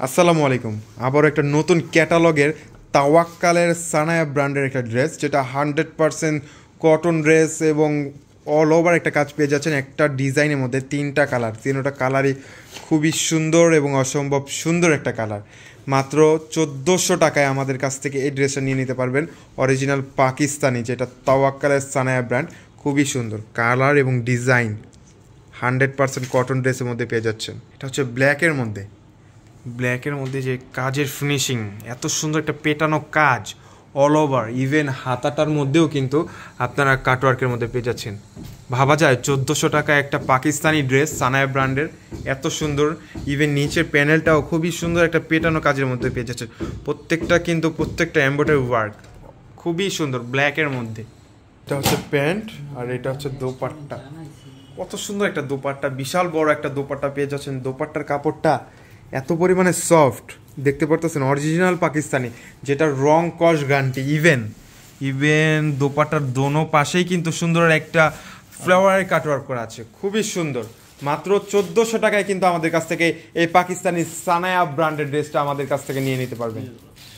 আসসালামু আলাইকুম। আবারও একটা নতুন ক্যাটালগের তাওয়াক্কালের সানায়া ব্র্যান্ডের একটা ড্রেস, যেটা 100% কটন ড্রেস এবং অল ওভার একটা কাজ পেয়ে যাচ্ছেন একটা ডিজাইনের মধ্যে। তিনটা কালার, তিনটা কালারই খুবই সুন্দর এবং অসম্ভব সুন্দর একটা কালার। মাত্র 1400 টাকায় আমাদের কাছ থেকে এই ড্রেসটা নিয়ে নিতে পারবেন। অরিজিনাল পাকিস্তানি, যেটা তাওয়াক্কালের সানায়া ব্র্যান্ড, খুবই সুন্দর কালার এবং ডিজাইন। 100% কটন ড্রেসের মধ্যে পেয়ে যাচ্ছেন। এটা হচ্ছে ব্ল্যাকের মধ্যে যে কাজের ফিনিশিং, এত সুন্দর একটা পেটানো কাজ অল ওভার, ইভেন হাতাটার মধ্যেও কিন্তু আপনারা কাটওয়ার্কের মধ্যে পেয়ে যাচ্ছেন। ভাবা যায় 1400 টাকা একটা পাকিস্তানি ড্রেস সানায়া ব্র্যান্ডের, এত সুন্দর। ইভেন নিচের প্যানেলটাও খুবই সুন্দর একটা পেটানো কাজের মধ্যে পেয়ে যাচ্ছেন। প্রত্যেকটা এমব্রয়ডারি ওয়ার্ক, খুবই সুন্দর ব্ল্যাকের মধ্যে। এটা হচ্ছে প্যান্ট আর এটা হচ্ছে দোপাট্টা। কত সুন্দর একটা দোপাট্টা, বিশাল বড় একটা দোপাট্টা পেয়ে যাচ্ছেন। দোপাট্টার কাপড়টা এত পরিমাণে সফট, দেখতে পারতেছেন অরিজিনাল পাকিস্তানি, যেটা রং কস গ্যারান্টি। ইভেন দোপাট্টার দোনো পাশেই কিন্তু সুন্দর একটা ফ্লাওয়ারের কাটওয়ার্ক করা আছে, খুবই সুন্দর। মাত্র 1400 টাকায় কিন্তু আমাদের কাছ থেকে এই পাকিস্তানি সানায়া ব্র্যান্ডের ড্রেসটা আমাদের কাছ থেকে নিয়ে নিতে পারবেন।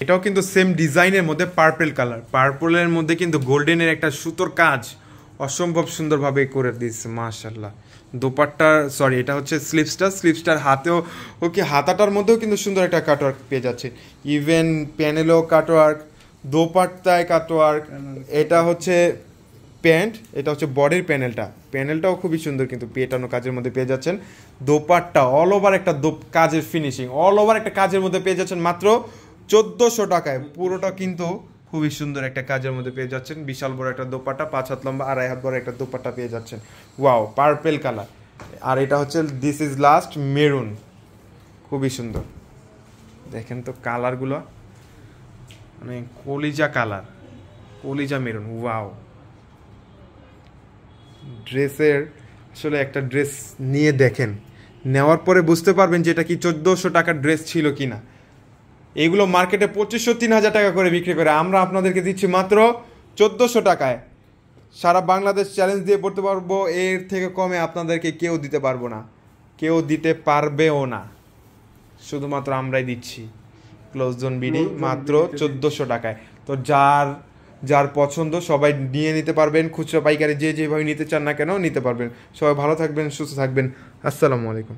এটাও কিন্তু সেম ডিজাইনের মধ্যে পার্পল কালার, পার্পলের মধ্যে কিন্তু গোল্ডেনের একটা সুতোর কাজ অসম্ভব সুন্দরভাবে করে দিচ্ছে, মাশাআল্লাহ। এটা হচ্ছে স্লিপসটার হাতেও হাতাটার মধ্যেও কিন্তু সুন্দর একটা কাটওয়ার্ক পেয়ে যাচ্ছে। ইভেন প্যানেলও কাটওয়ার্ক, দোপাট্টায় কাটওয়ার্ক। এটা হচ্ছে প্যান্ট, এটা হচ্ছে বডির প্যানেলটাও খুবই সুন্দর কিন্তু পেটানো কাজের মধ্যে পেয়ে যাচ্ছেন। দোপাট্টা অল ওভার একটা কাজের ফিনিশিং, অল ওভার একটা কাজের মধ্যে পেয়ে যাচ্ছেন মাত্র 1400 টাকায়। পুরোটা কিন্তু খুবই সুন্দর একটা কাজের মধ্যে পেয়ে যাচ্ছেন। বিশাল বড় একটা দোপাট্টা, 5 হাত লম্বা, 2.5 হাত বড় একটা দোপাট্টা পেয়ে যাচ্ছেন। Wow, purple colour. আর এটা হচ্ছে দিস ইজ লাস্ট মেরুন, খুবই সুন্দর। দেখেন তো কালারগুলো, মানে কলিজা মেরুন। ওয়াও, ড্রেসের আসলে একটা ড্রেস নিয়ে দেখেন, নেওয়ার পরে বুঝতে পারবেন যে এটা কি 1400 টাকার ড্রেস ছিল কিনা। এইগুলো মার্কেটে 2500-3000 টাকা করে বিক্রি করে, আমরা আপনাদেরকে দিচ্ছি মাত্র 1400 টাকায়। সারা বাংলাদেশ চ্যালেঞ্জ দিয়ে পড়তে পারবো, এর থেকে কমে আপনাদেরকে কেউ দিতে পারবো না, কেউ দিতে পারবেও না, শুধুমাত্র আমরাই দিচ্ছি। ক্লোজ জোন বিডি মাত্র 1400 টাকায়। তো যার পছন্দ সবাই নিয়ে নিতে পারবেন, খুচরা পাইকারি যেভাবে নিতে চান না কেন নিতে পারবেন। সবাই ভালো থাকবেন, সুস্থ থাকবেন। আসসালামু আলাইকুম।